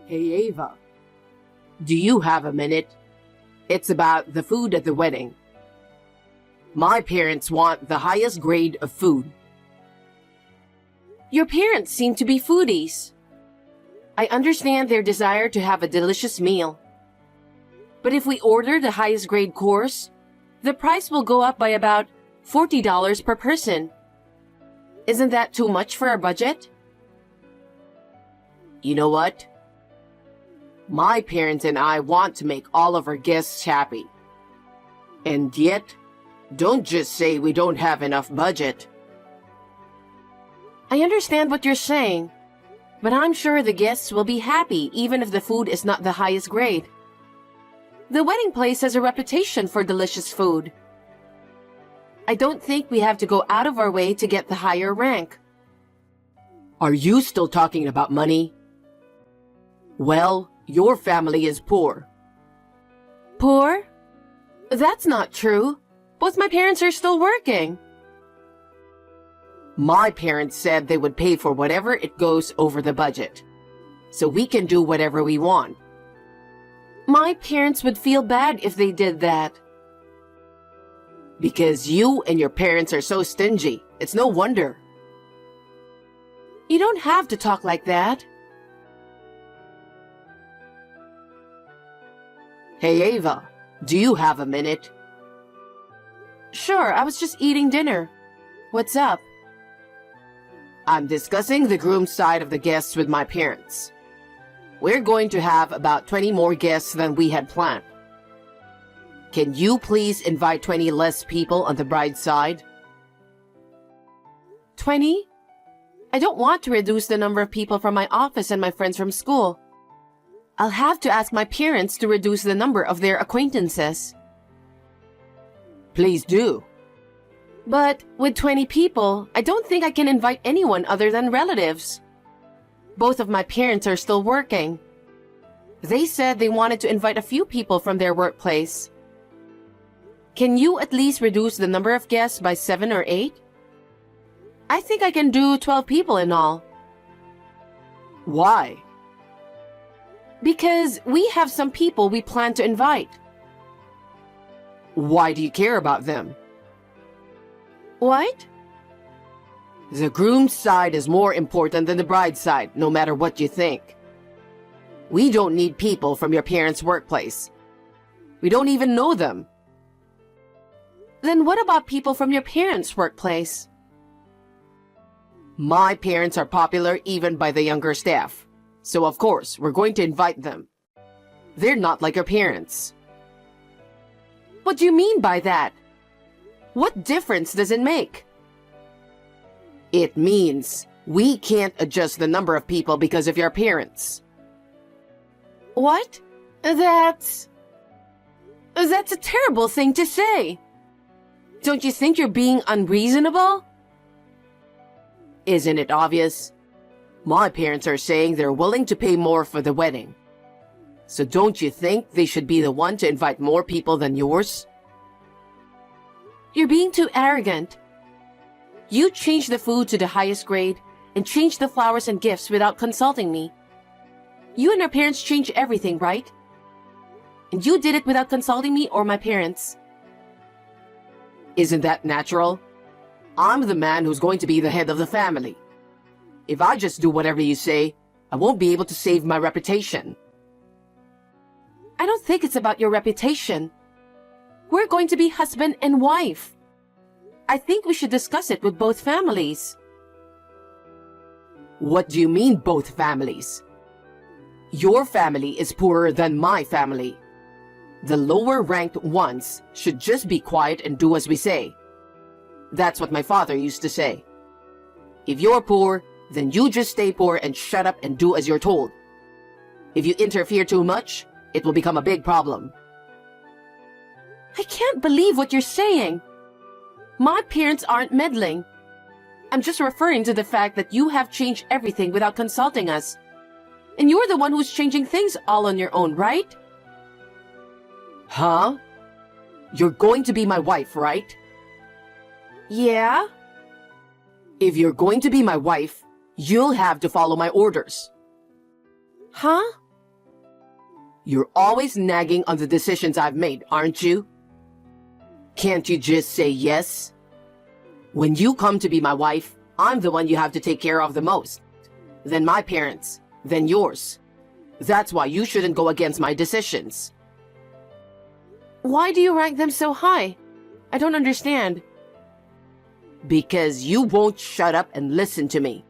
Hey Ava, do you have a minute? It's about the food at the wedding. My parents want the highest grade of food. Your parents seem to be foodies. I understand their desire to have a delicious meal. But if we order the highest grade course, the price will go up by about $40 per person. Isn't that too much for our budget? You know what? My parents and I want to make all of our guests happy. And yet, don't just say we don't have enough budget. I understand what you're saying, but I'm sure the guests will be happy even if the food is not the highest grade. The wedding place has a reputation for delicious food. I don't think we have to go out of our way to get the higher rank. Are you still talking about money? Well, your family is poor. Poor? That's not true. Both my parents are still working. My parents said they would pay for whatever it goes over the budget, so we can do whatever we want. My parents would feel bad if they did that. Because you and your parents are so stingy, it's no wonder. You don't have to talk like that. Hey Ava, do you have a minute? Sure, I was just eating dinner. What's up? I'm discussing the groom's side of the guests with my parents. We're going to have about 20 more guests than we had planned. Can you please invite 20 less people on the bride's side? 20? I don't want to reduce the number of people from my office and my friends from school. I'll have to ask my parents to reduce the number of their acquaintances. Please do. But with 20 people, I don't think I can invite anyone other than relatives. Both of my parents are still working. They said they wanted to invite a few people from their workplace. Can you at least reduce the number of guests by 7 or 8? I think I can do 12 people in all. Why? Because we have some people we plan to invite. Why do you care about them? What? The groom's side is more important than the bride's side, no matter what you think. We don't need people from your parents' workplace. We don't even know them. Then what about people from your parents' workplace? My parents are popular even by the younger staff, so of course we're going to invite them. They're not like your parents. What do you mean by that? What difference does it make? It means we can't adjust the number of people because of your parents. What? That's a terrible thing to say. Don't you think you're being unreasonable? Isn't it obvious? My parents are saying they're willing to pay more for the wedding. So don't you think they should be the one to invite more people than yours? You're being too arrogant. You changed the food to the highest grade and changed the flowers and gifts without consulting me. You and your parents changed everything, right? And you did it without consulting me or my parents. Isn't that natural? I'm the man who's going to be the head of the family. If I just do whatever you say, I won't be able to save my reputation. I don't think it's about your reputation. We're going to be husband and wife. I think we should discuss it with both families. What do you mean, both families? Your family is poorer than my family. The lower-ranked ones should just be quiet and do as we say. That's what my father used to say. If you're poor, then you just stay poor and shut up and do as you're told. If you interfere too much, it will become a big problem. I can't believe what you're saying. My parents aren't meddling. I'm just referring to the fact that you have changed everything without consulting us. And you're the one who's changing things all on your own, right? Huh? You're going to be my wife, right? Yeah? If you're going to be my wife, you'll have to follow my orders. Huh? You're always nagging on the decisions I've made, aren't you? Can't you just say yes? When you come to be my wife, I'm the one you have to take care of the most. Then my parents, then yours. That's why you shouldn't go against my decisions. Why do you rank them so high? I don't understand. Because you won't shut up and listen to me.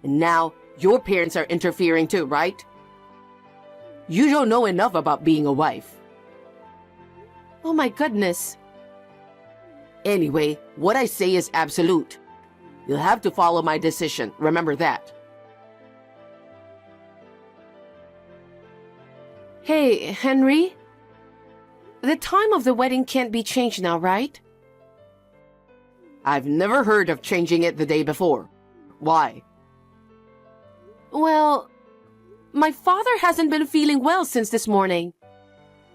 And now, your parents are interfering too, right? You don't know enough about being a wife. Oh my goodness. Anyway, what I say is absolute. You'll have to follow my decision, remember that. Hey, Henry? The time of the wedding can't be changed now, right? I've never heard of changing it the day before. Why? Well, my father hasn't been feeling well since this morning.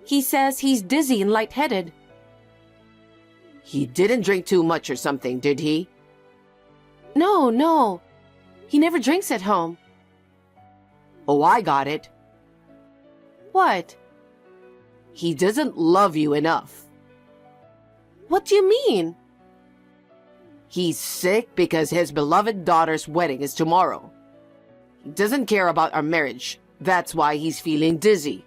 He says he's dizzy and lightheaded. He didn't drink too much or something, did he? No. He never drinks at home. Oh, I got it. What? He doesn't love you enough. What do you mean? He's sick because his beloved daughter's wedding is tomorrow. He doesn't care about our marriage. That's why he's feeling dizzy.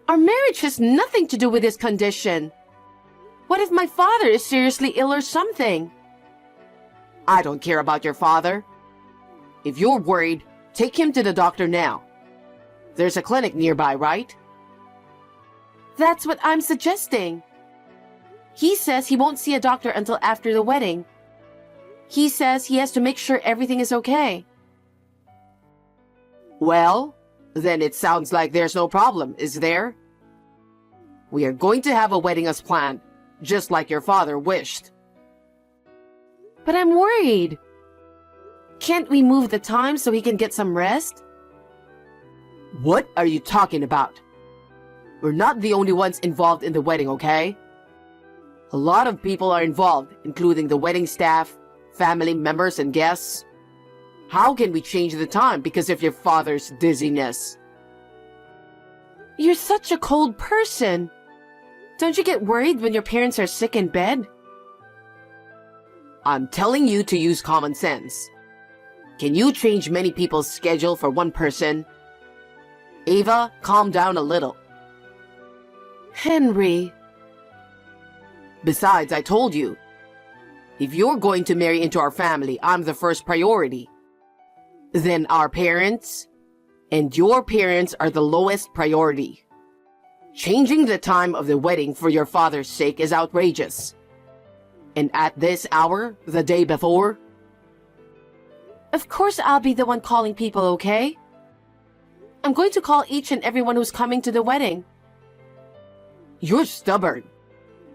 Our marriage has nothing to do with his condition. What if my father is seriously ill or something? I don't care about your father. If you're worried, take him to the doctor now. There's a clinic nearby, right? That's what I'm suggesting. He says he won't see a doctor until after the wedding. He says he has to make sure everything is okay. Well, then it sounds like there's no problem, is there? We are going to have a wedding as planned, just like your father wished. But I'm worried. Can't we move the time so he can get some rest? What are you talking about? We're not the only ones involved in the wedding, okay? A lot of people are involved, including the wedding staff, family members, and guests. How can we change the time because of your father's dizziness? You're such a cold person. Don't you get worried when your parents are sick in bed? I'm telling you to use common sense. Can you change many people's schedule for one person? Ava, calm down a little. Henry. Besides, I told you, if you're going to marry into our family, I'm the first priority. Then our parents and your parents are the lowest priority. Changing the time of the wedding for your father's sake is outrageous. And at this hour, the day before? Of course I'll be the one calling people, okay? I'm going to call each and everyone who's coming to the wedding. You're stubborn.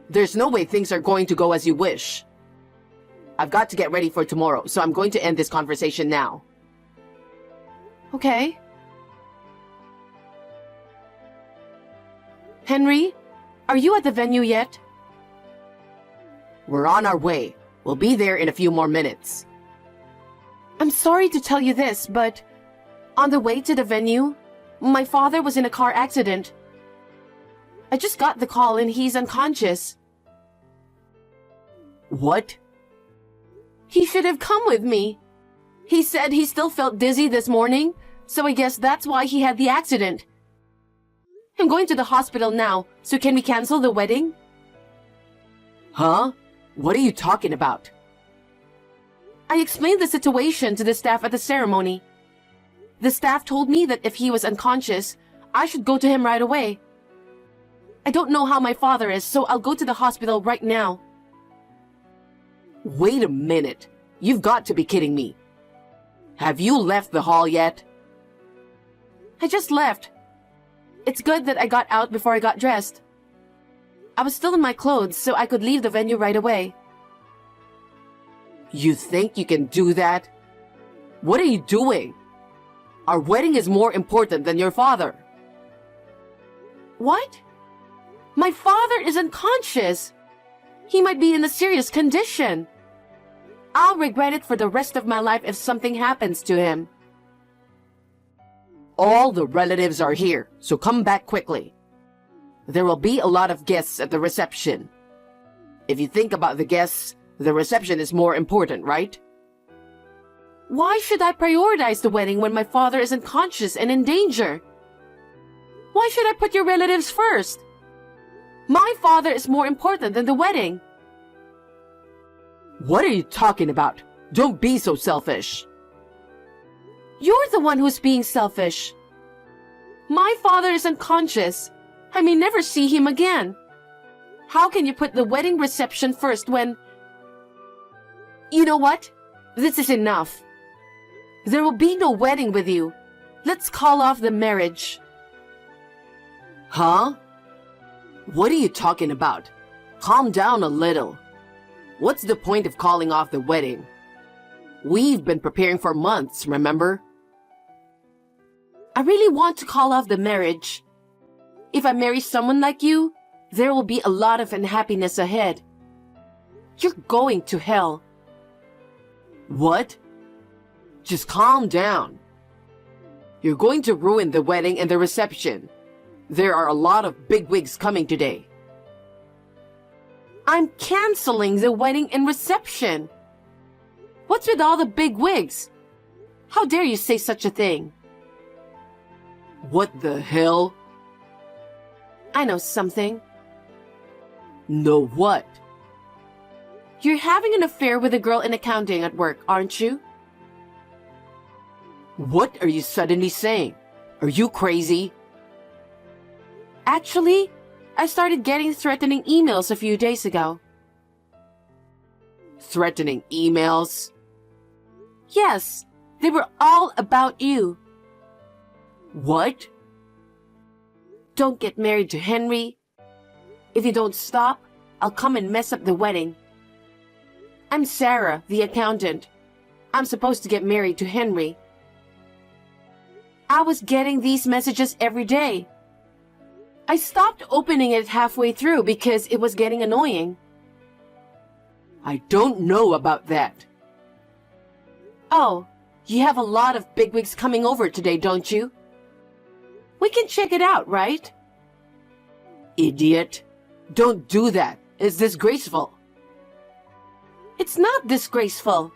There's no way things are going to go as you wish. I've got to get ready for tomorrow, so I'm going to end this conversation now. Okay. Henry, are you at the venue yet? We're on our way. We'll be there in a few more minutes. I'm sorry to tell you this, but on the way to the venue, my father was in a car accident. I just got the call and he's unconscious. What? He should have come with me. He said he still felt dizzy this morning, so I guess that's why he had the accident. I'm going to the hospital now, so can we cancel the wedding? Huh? What are you talking about? I explained the situation to the staff at the ceremony. The staff told me that if he was unconscious, I should go to him right away. I don't know how my father is, so I'll go to the hospital right now. Wait a minute. You've got to be kidding me. Have you left the hall yet? I just left. It's good that I got out before I got dressed. I was still in my clothes, so I could leave the venue right away. You think you can do that? What are you doing? Our wedding is more important than your father. What? My father is unconscious. He might be in a serious condition. I'll regret it for the rest of my life if something happens to him. All the relatives are here, so come back quickly. There will be a lot of guests at the reception. If you think about the guests, the reception is more important, right? Why should I prioritize the wedding when my father is unconscious and in danger? Why should I put your relatives first? My father is more important than the wedding. What are you talking about? Don't be so selfish. You're the one who's being selfish. My father is unconscious. I may never see him again. How can you put the wedding reception first when... You know what? This is enough. There will be no wedding with you. Let's call off the marriage. Huh? What are you talking about? Calm down a little. What's the point of calling off the wedding? We've been preparing for months, remember? I really want to call off the marriage. If I marry someone like you, there will be a lot of unhappiness ahead. You're going to hell. What? Just calm down. You're going to ruin the wedding and the reception. There are a lot of bigwigs coming today. I'm canceling the wedding and reception. What's with all the big wigs? How dare you say such a thing? What the hell? I know something. Know what? You're having an affair with a girl in accounting at work, aren't you? What are you suddenly saying? Are you crazy? Actually, I started getting threatening emails a few days ago. Threatening emails? Yes, they were all about you. What? Don't get married to Henry. If you don't stop, I'll come and mess up the wedding. I'm Sarah, the accountant. I'm supposed to get married to Henry. I was getting these messages every day. I stopped opening it halfway through because it was getting annoying. I don't know about that. Oh, you have a lot of bigwigs coming over today, don't you? We can check it out, right? Idiot. Don't do that. It's disgraceful. It's not disgraceful.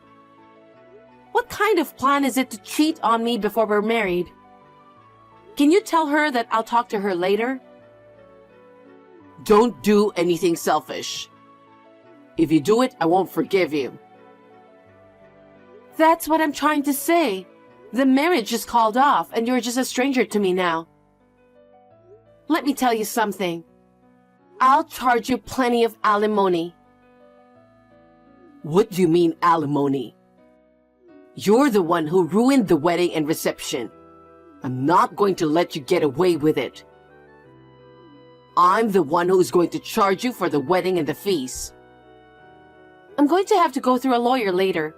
What kind of plan is it to cheat on me before we're married? Can you tell her that I'll talk to her later? Don't do anything selfish. If you do it, I won't forgive you. That's what I'm trying to say. The marriage is called off and you're just a stranger to me now. Let me tell you something. I'll charge you plenty of alimony. What do you mean alimony? You're the one who ruined the wedding and reception. I'm not going to let you get away with it. I'm the one who's going to charge you for the wedding and the fees. I'm going to have to go through a lawyer later.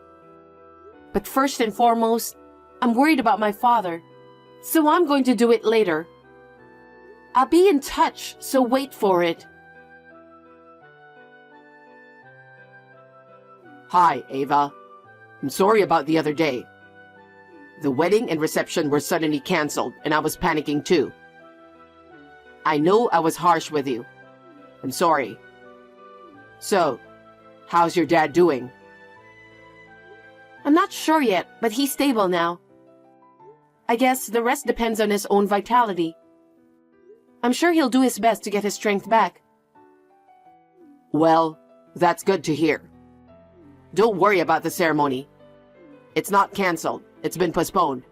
But first and foremost, I'm worried about my father. So I'm going to do it later. I'll be in touch, so wait for it. Hi, Ava. I'm sorry about the other day. The wedding and reception were suddenly canceled, and I was panicking too. I know I was harsh with you. I'm sorry. So, how's your dad doing? I'm not sure yet, but he's stable now. I guess the rest depends on his own vitality. I'm sure he'll do his best to get his strength back. Well, that's good to hear. Don't worry about the ceremony. It's not canceled. It's been postponed.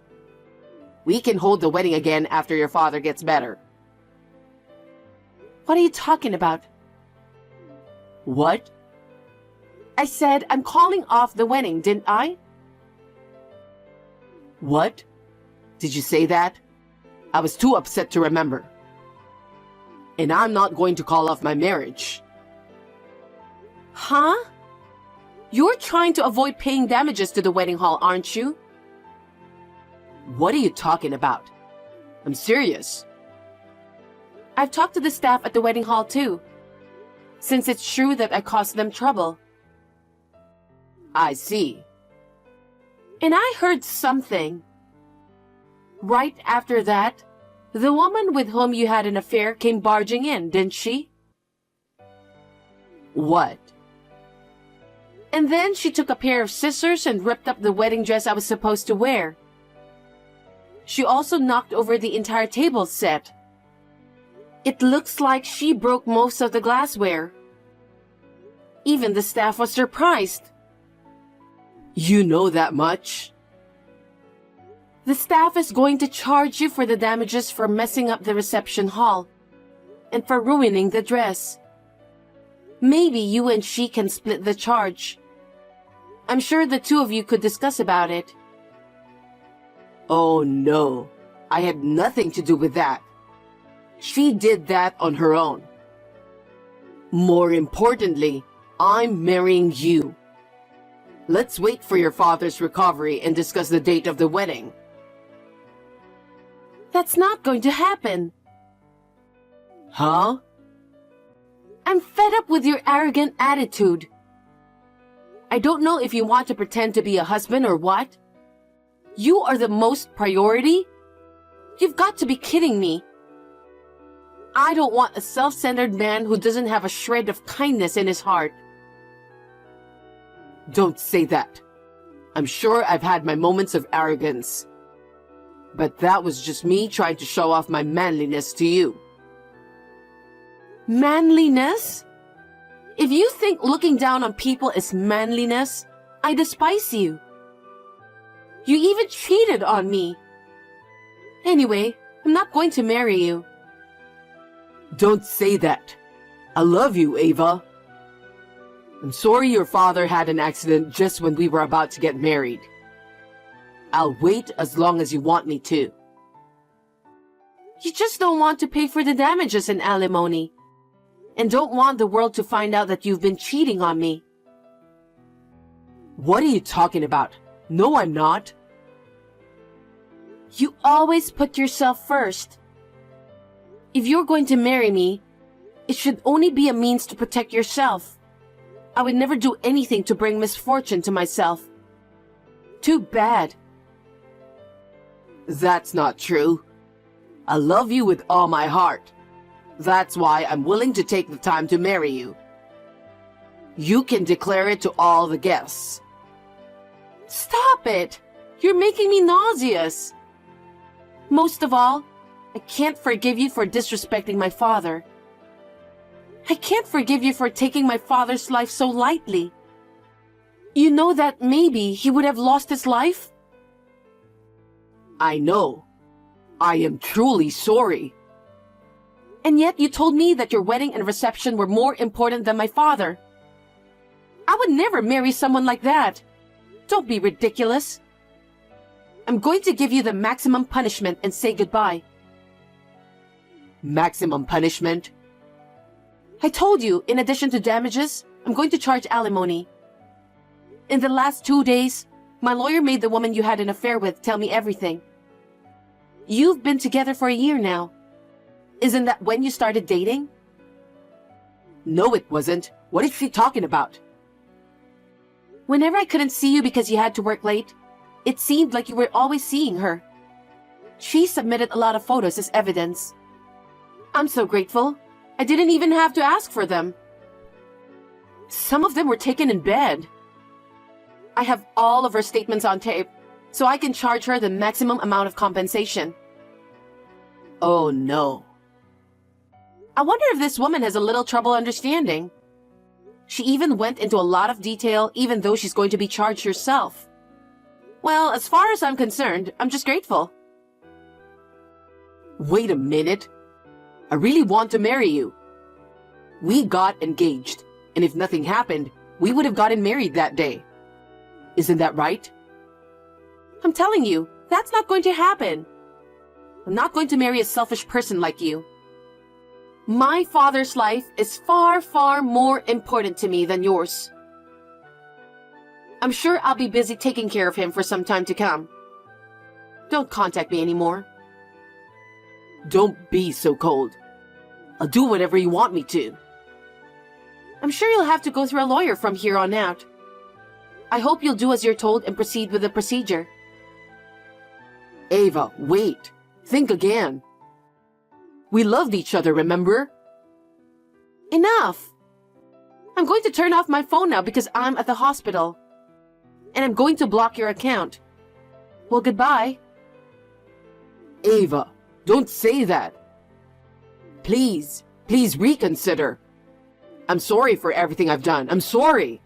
We can hold the wedding again after your father gets better. What are you talking about? What? I said I'm calling off the wedding, didn't I? What? Did you say that? I was too upset to remember. And I'm not going to call off my marriage. Huh? You're trying to avoid paying damages to the wedding hall, aren't you? What are you talking about? I'm serious. I've talked to the staff at the wedding hall too, since it's true that I caused them trouble. I see. And I heard something. Right after that, the woman with whom you had an affair came barging in, didn't she? What? And then she took a pair of scissors and ripped up the wedding dress I was supposed to wear. She also knocked over the entire table set. It looks like she broke most of the glassware. Even the staff was surprised. You know that much? The staff is going to charge you for the damages for messing up the reception hall and for ruining the dress. Maybe you and she can split the charge. I'm sure the two of you could discuss about it. Oh no, I had nothing to do with that. She did that on her own. More importantly, I'm marrying you. Let's wait for your father's recovery and discuss the date of the wedding. That's not going to happen. Huh? I'm fed up with your arrogant attitude. I don't know if you want to pretend to be a husband or what. You are the most priority? You've got to be kidding me. I don't want a self-centered man who doesn't have a shred of kindness in his heart. Don't say that. I'm sure I've had my moments of arrogance. But that was just me trying to show off my manliness to you. Manliness? If you think looking down on people is manliness, I despise you. You even cheated on me. Anyway, I'm not going to marry you. Don't say that. I love you, Ava. I'm sorry your father had an accident just when we were about to get married. I'll wait as long as you want me to. You just don't want to pay for the damages and alimony, and don't want the world to find out that you've been cheating on me. What are you talking about? No, I'm not. You always put yourself first. If you're going to marry me, it should only be a means to protect yourself. I would never do anything to bring misfortune to myself. Too bad. That's not true. I love you with all my heart. That's why I'm willing to take the time to marry you. You can declare it to all the guests. Stop it! You're making me nauseous. Most of all, I can't forgive you for disrespecting my father. I can't forgive you for taking my father's life so lightly. You know that maybe he would have lost his life? I know. I am truly sorry. And yet you told me that your wedding and reception were more important than my father. I would never marry someone like that. Don't be ridiculous. I'm going to give you the maximum punishment and say goodbye. Maximum punishment? I told you, in addition to damages, I'm going to charge alimony. In the last 2 days, my lawyer made the woman you had an affair with tell me everything. You've been together for a year now. Isn't that when you started dating? No, it wasn't. What is she talking about? Whenever I couldn't see you because you had to work late, it seemed like you were always seeing her. She submitted a lot of photos as evidence. I'm so grateful. I didn't even have to ask for them. Some of them were taken in bed. I have all of her statements on tape, so I can charge her the maximum amount of compensation. Oh no. I wonder if this woman has a little trouble understanding. She even went into a lot of detail even though she's going to be charged herself. Well, as far as I'm concerned, I'm just grateful. Wait a minute. I really want to marry you. We got engaged, and if nothing happened, we would have gotten married that day. Isn't that right? I'm telling you, that's not going to happen. I'm not going to marry a selfish person like you. My father's life is far, far more important to me than yours. I'm sure I'll be busy taking care of him for some time to come. Don't contact me anymore. Don't be so cold. I'll do whatever you want me to. I'm sure you'll have to go through a lawyer from here on out. I hope you'll do as you're told and proceed with the procedure. Ava, wait. Think again. We loved each other, remember? Enough! I'm going to turn off my phone now because I'm at the hospital. And I'm going to block your account. Well, goodbye. Ava, don't say that. Please, please reconsider. I'm sorry for everything I've done. I'm sorry.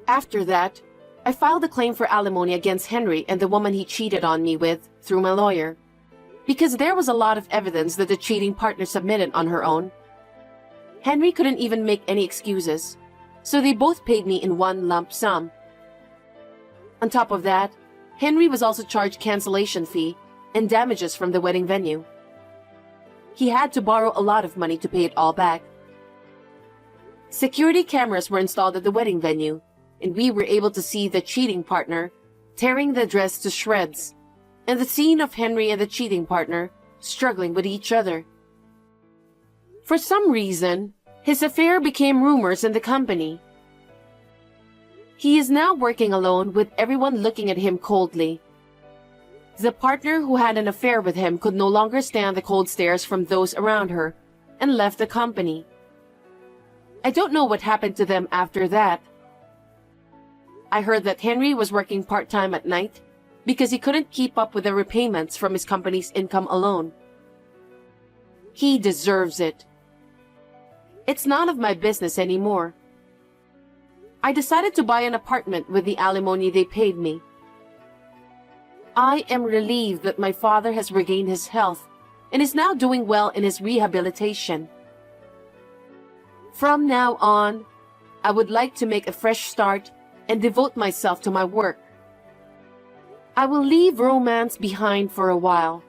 After that, I filed a claim for alimony against Henry and the woman he cheated on me with through my lawyer, because there was a lot of evidence that the cheating partner submitted on her own. Henry couldn't even make any excuses, so they both paid me in one lump sum. On top of that, Henry was also charged cancellation fee and damages from the wedding venue. He had to borrow a lot of money to pay it all back. Security cameras were installed at the wedding venue, and we were able to see the cheating partner tearing the dress to shreds, and the scene of Henry and the cheating partner struggling with each other. For some reason, his affair became rumors in the company. He is now working alone with everyone looking at him coldly. The partner who had an affair with him could no longer stand the cold stares from those around her and left the company. I don't know what happened to them after that. I heard that Henry was working part-time at night because he couldn't keep up with the repayments from his company's income alone. He deserves it. It's none of my business anymore. I decided to buy an apartment with the alimony they paid me. I am relieved that my father has regained his health and is now doing well in his rehabilitation. From now on, I would like to make a fresh start and devote myself to my work. I will leave romance behind for a while.